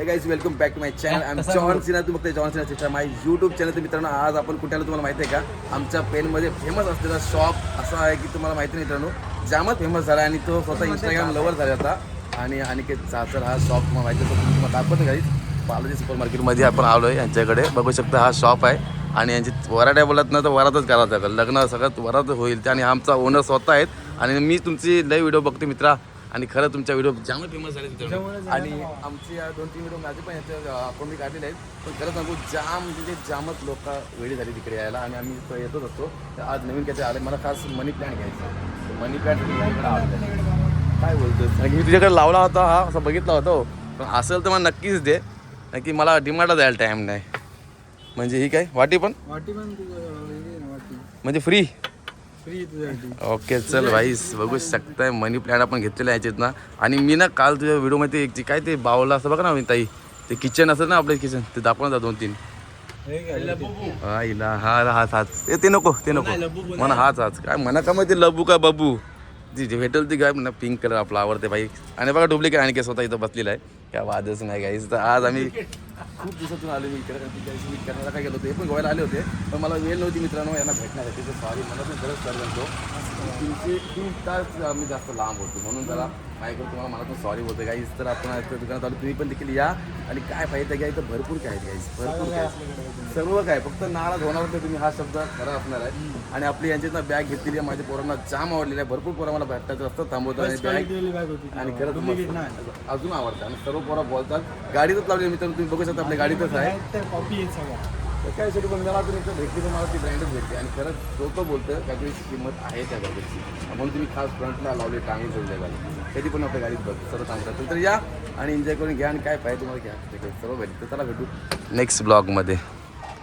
हे guys welcome back to my channel. I am John Sinha. तुम्ही बघताय John Sinha Chitra my YouTube channel. तर मित्रांनो आज आपण कुठे तुम्हाला माहिती आहे का, आमच्या पेनमध्ये फेमस असलेला शॉप असा आहे की तुम्हाला माहिती नाही मित्रांनो, जामच फेमस झाला आणि तो स्वतः इंस्टाग्राम लवर झाला होता. आणि अनिकेत चाचर हा शॉप तुम्हाला माहिती आहे, तो तुम्हाला दाखवतो गाईज. बालाजी सुपर मार्केटमध्ये आपण आलो आहे. यांच्याकडे बघू शकता हा शॉप आहे आणि यांची वराड्या बोलत ना तर वरातच करायचं आहे, लग्न सगळं वरात होईल ते. आणि आमचा ओनर स्वतः आहेत आणि मी तुमची लय व्हिडिओ बघते मित्रा आणि खरं तुमच्या व्हिडिओ जाम फेमस झाले तिथे. आणि आमची 2-3 व्हिडिओ माझे पण याच्या आपण मी काढलेले आहेत. पण खरं सांगू जाम म्हणजे जामच लोक वेळी झाली तिकडे यायला आणि आम्ही तो येतच असतो. तर आज नवीन काहीतरी आले, मला खास मनी प्लॅन्ट घ्यायचा. मनी प्लॅन्ट काय बोलतोस, मी तुझ्याकडे लावला होता हा, असं बघितला होता. पण असेल तर मला नक्कीच दे, कारण की मला डिमांडला द्यायला टाईम नाही. म्हणजे ही काय वाटी पण म्हणजे फ्री. ओके चल भाईस, बघू शकताय मनी प्लॅन्ट आपण घेतलेले याच्यात ना. आणि मी ना काल तुझ्या व्हिडिओमध्ये काय ते बावला असं बघा ना मी ताई, ते किचन असं ना आपलं किचन, ते दाखवून जा 2-3. हा हाच ते नको म्हणा हाच काय म्हणा का मग ते लबू का बबू जी भेटेल ती काय म्हणा. पिंक कलर आपला आवडते बाई. आणि बघा डुप्लिकेट आणि स्वतः इथं बसलेला आहे, काय वादच नाही गाईस. तर आज आम्ही खूप दिवसातून आलो मी इकडे, मी करण्याला काय गेलो होते, हे पण गोव्याला आले होते. पण मला वेळ नव्हती मित्रांनो यांना भेटण्यासाठी. तर सॉरी, मला पण गरज कर म्हणतो. 3 तास आम्ही जास्त लांब होतो म्हणून जरा माझ्याकडे तुम्हाला मला पण सॉरी बोलतो गाईस. तर आपण दुकानात आलो, तुम्ही पण देखील या. आणि काय पाहिजे काय इथं भरपूर काय आहेत गाईस, भरपूर काय सर्व काय. फक्त नाराज होणार तर तुम्ही हा शब्द खरा असणार आहे. आणि आपली यांच्यात बॅग घेतलेली आहे, माझ्या पोरांना जाम आवडलेली आहे. भरपूर पोरं मला भेटतात रस्त्यात थांबवतात आणि बॅग आणि खरंच अजून आवडतं. आणि सर्व पोरं बोलतात गाडीतच लावली मित्रांनो, तुम्ही बघू शकता आपल्या गाडीतच आहे. तर काय शेवटी पण मला तुम्ही इथं भेटली तर मला ती ब्रँडच भेटते. आणि खरंच लोकं बोलतं काहीतरी किंमत आहे त्या गाडीची, म्हणून तुम्ही खास फ्रंटला लावली, टांगून ठेवली आहे गाडी. कधी पण आपल्या गाडीत बघ सर्व सांगतात. तर या आणि एन्जॉय करून घ्या आणि काय पाहिजे तुम्हाला घ्या, सर्व भेटतं. चला भेटू नेक्स्ट ब्लॉगमध्ये.